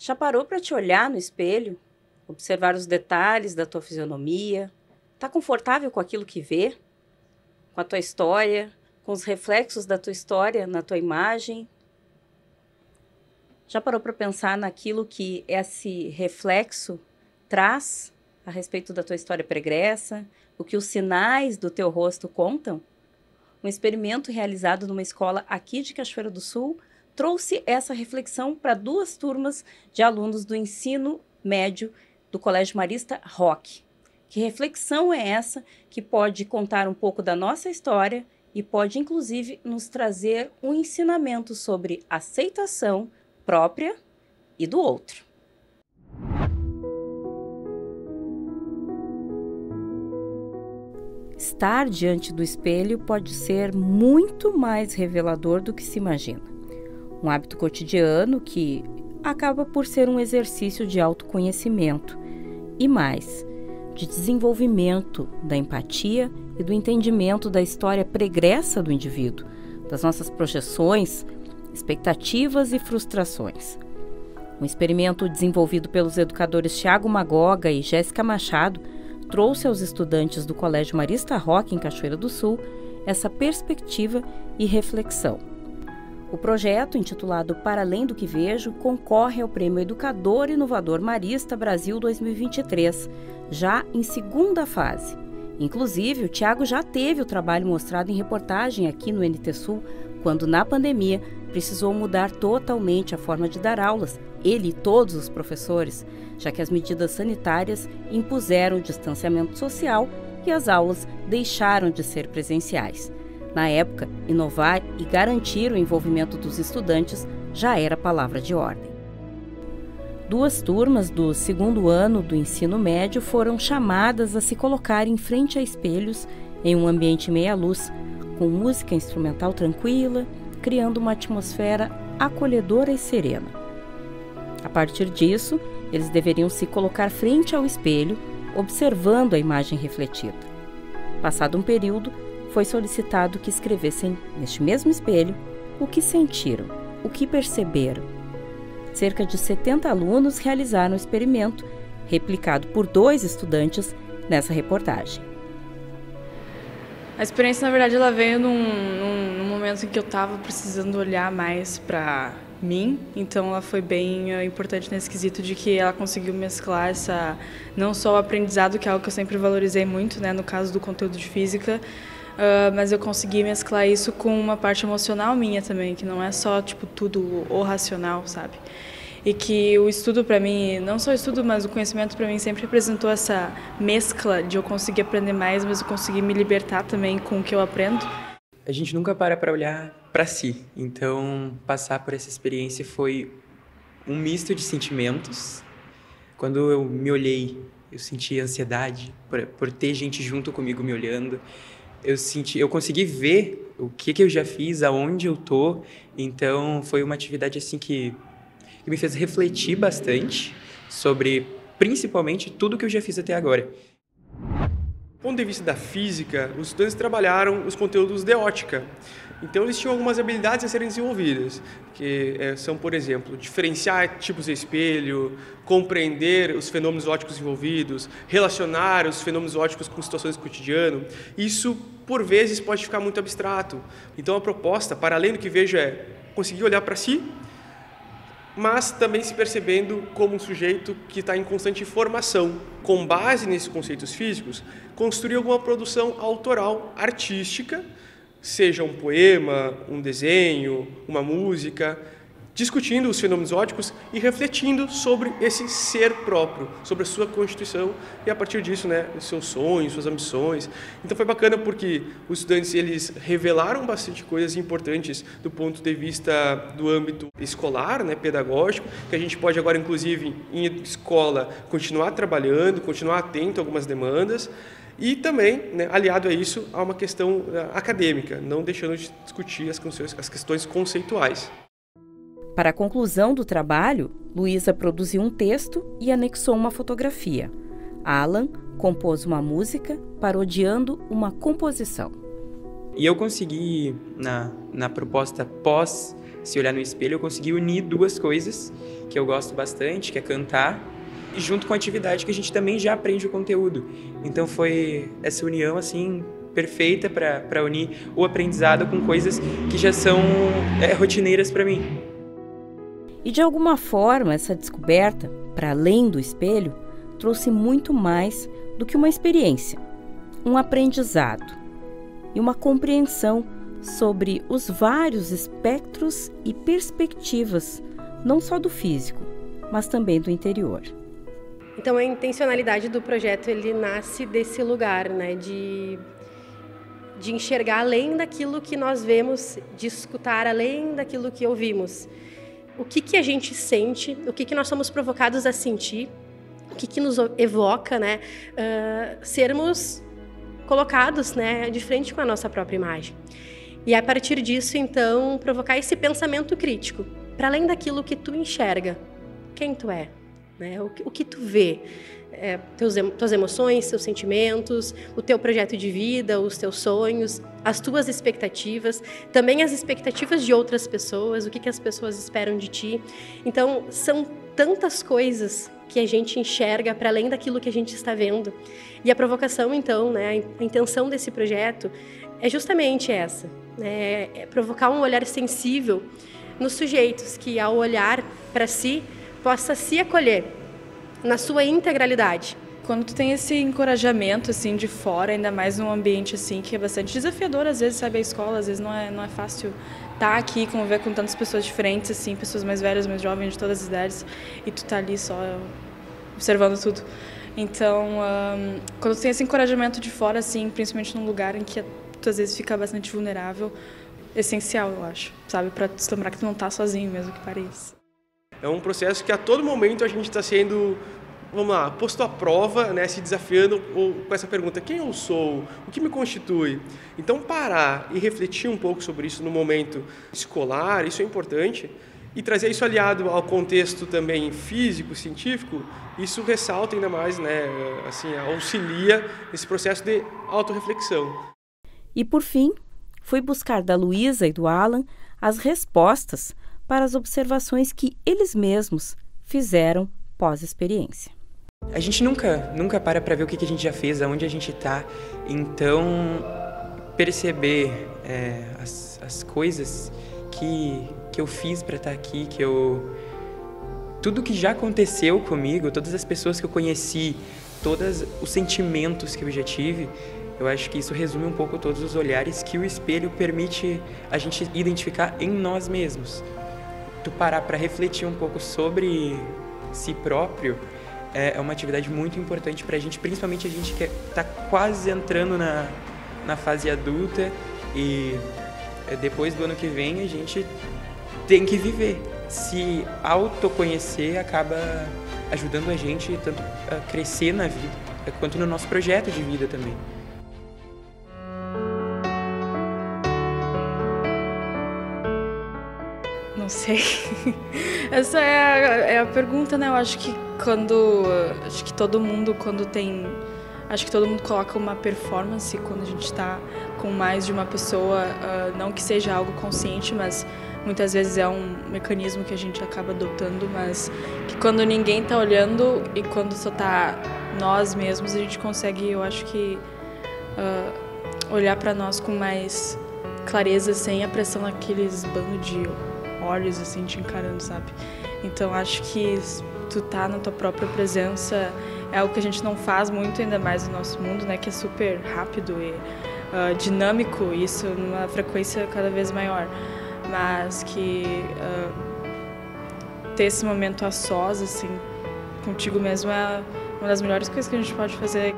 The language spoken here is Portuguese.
Já parou para te olhar no espelho? Observar os detalhes da tua fisionomia? Tá confortável com aquilo que vê? Com a tua história? Com os reflexos da tua história na tua imagem? Já parou para pensar naquilo que esse reflexo traz a respeito da tua história pregressa? O que os sinais do teu rosto contam? Um experimento realizado numa escola aqui de Cachoeira do Sul trouxe essa reflexão para 2 turmas de alunos do ensino médio do Colégio Marista Roque. Que reflexão é essa que pode contar um pouco da nossa história e pode, inclusive, nos trazer um ensinamento sobre aceitação própria e do outro? Estar diante do espelho pode ser muito mais revelador do que se imagina. Um hábito cotidiano que acaba por ser um exercício de autoconhecimento e mais, de desenvolvimento da empatia e do entendimento da história pregressa do indivíduo, das nossas projeções, expectativas e frustrações. Um experimento desenvolvido pelos educadores Thiago Magoga e Jéssica Machado trouxe aos estudantes do Colégio Marista Roque, em Cachoeira do Sul, essa perspectiva e reflexão. O projeto, intitulado Para Além do que Vejo, concorre ao Prêmio Educador Inovador Marista Brasil 2023, já em segunda fase. Inclusive, o Thiago já teve o trabalho mostrado em reportagem aqui no NT Sul, quando, na pandemia, precisou mudar totalmente a forma de dar aulas, ele e todos os professores, já que as medidas sanitárias impuseram o distanciamento social e as aulas deixaram de ser presenciais. Na época, inovar e garantir o envolvimento dos estudantes já era palavra de ordem. 2 turmas do 2º ano do ensino médio foram chamadas a se colocar em frente a espelhos em um ambiente meia-luz, com música instrumental tranquila, criando uma atmosfera acolhedora e serena. A partir disso, eles deveriam se colocar frente ao espelho, observando a imagem refletida. Passado um período, foi solicitado que escrevessem, neste mesmo espelho, o que sentiram, o que perceberam. Cerca de 70 alunos realizaram o experimento, replicado por 2 estudantes nessa reportagem. A experiência, na verdade, ela veio num momento em que eu estava precisando olhar mais para mim, então ela foi bem importante nesse quesito de que ela conseguiu mesclar não só o aprendizado, que é algo que eu sempre valorizei muito, né, no caso do conteúdo de física, mas eu consegui mesclar isso com uma parte emocional minha também, que não é só tipo tudo o racional, sabe? E que o estudo para mim, não só o estudo, mas o conhecimento para mim sempre representou essa mescla de eu conseguir aprender mais, mas eu conseguir me libertar também com o que eu aprendo. A gente nunca para olhar para si, então passar por essa experiência foi um misto de sentimentos. Quando eu me olhei, eu senti ansiedade por ter gente junto comigo me olhando. Eu consegui ver o que eu já fiz, aonde eu tô, então foi uma atividade assim que me fez refletir bastante sobre, principalmente, tudo que eu já fiz até agora. Do ponto de vista da física, os estudantes trabalharam os conteúdos de ótica. Então, eles tinham algumas habilidades a serem desenvolvidas, que são, por exemplo, diferenciar tipos de espelho, compreender os fenômenos ópticos envolvidos, relacionar os fenômenos ópticos com situações do cotidiano. Isso, por vezes, pode ficar muito abstrato. Então, a proposta, para além do que vejo, é conseguir olhar para si, mas também se percebendo como um sujeito que está em constante formação. Com base nesses conceitos físicos, construir alguma produção autoral, artística, seja um poema, um desenho, uma música, discutindo os fenômenos ópticos e refletindo sobre esse ser próprio, sobre a sua constituição e, a partir disso, né, seus sonhos, suas ambições. Então foi bacana porque os estudantes eles revelaram bastante coisas importantes do ponto de vista do âmbito escolar, né, pedagógico, que a gente pode agora, inclusive, em escola, continuar trabalhando, continuar atento a algumas demandas. E também, né, aliado a isso, há uma questão acadêmica, não deixando de discutir as questões conceituais. Para a conclusão do trabalho, Luísa produziu um texto e anexou uma fotografia. Alan compôs uma música parodiando uma composição. E eu consegui, na proposta se olhar no espelho, eu consegui unir duas coisas que eu gosto bastante, que é cantar, e junto com a atividade que a gente também já aprende o conteúdo. Então foi essa união assim perfeita para unir o aprendizado com coisas que já são rotineiras para mim. E de alguma forma, essa descoberta, para além do espelho, trouxe muito mais do que uma experiência, um aprendizado e uma compreensão sobre os vários espectros e perspectivas, não só do físico, mas também do interior. Então a intencionalidade do projeto ele nasce desse lugar, né, de enxergar além daquilo que nós vemos, de escutar além daquilo que ouvimos. O que a gente sente, o que nós somos provocados a sentir, o que nos evoca, né, sermos colocados, né, de frente com a nossa própria imagem. E a partir disso, então, provocar esse pensamento crítico, para além daquilo que tu enxerga, quem tu é, né, o que tu vê, tuas emoções, teus sentimentos, o teu projeto de vida, os teus sonhos, as tuas expectativas, também as expectativas de outras pessoas, o que as pessoas esperam de ti. Então, são tantas coisas que a gente enxerga para além daquilo que a gente está vendo. E a provocação, então, né, a intenção desse projeto é justamente essa, né, é provocar um olhar sensível nos sujeitos que, ao olhar para si, possa se acolher na sua integralidade. Quando tu tem esse encorajamento assim de fora, ainda mais num ambiente assim que é bastante desafiador, às vezes, sabe, a escola, às vezes não é fácil estar aqui, conviver com tantas pessoas diferentes, assim, pessoas mais velhas, mais jovens, de todas as idades, e tu tá ali só observando tudo. Então, quando tu tem esse encorajamento de fora, assim, principalmente num lugar em que tu às vezes fica bastante vulnerável, é essencial, eu acho, sabe, para te lembrar que tu não tá sozinho, mesmo que pareça. É um processo que a todo momento a gente está sendo, vamos lá, posto à prova, né, se desafiando com essa pergunta: quem eu sou? O que me constitui? Então, parar e refletir um pouco sobre isso no momento escolar, isso é importante, e trazer isso aliado ao contexto também físico, científico, isso ressalta ainda mais, né, assim, auxilia esse processo de autorreflexão. E, por fim, fui buscar da Luísa e do Alan as respostas para as observações que eles mesmos fizeram pós-experiência. A gente nunca para ver o que a gente já fez, aonde a gente está. Então, perceber as coisas que eu fiz para estar aqui, tudo que já aconteceu comigo, todas as pessoas que eu conheci, todos os sentimentos que eu já tive, eu acho que isso resume um pouco todos os olhares que o espelho permite a gente identificar em nós mesmos. Tu parar para refletir um pouco sobre si próprio é uma atividade muito importante para a gente, principalmente a gente que está quase entrando na fase adulta, e depois do ano que vem a gente tem que viver. Se autoconhecer acaba ajudando a gente tanto a crescer na vida, quanto no nosso projeto de vida também. Não sei. Essa é a pergunta, né? Eu acho que todo mundo coloca uma performance quando a gente está com mais de uma pessoa, não que seja algo consciente, mas muitas vezes é um mecanismo que a gente acaba adotando, mas que quando ninguém está olhando e quando só tá nós mesmos, a gente consegue, eu acho que, olhar para nós com mais clareza, sem a pressão daqueles bandos de olhos assim te encarando, sabe? Então acho que tu tá na tua própria presença é algo que a gente não faz muito, ainda mais no nosso mundo, né, que é super rápido e dinâmico, isso numa frequência cada vez maior, mas que ter esse momento a sós, assim, contigo mesmo é uma das melhores coisas que a gente pode fazer.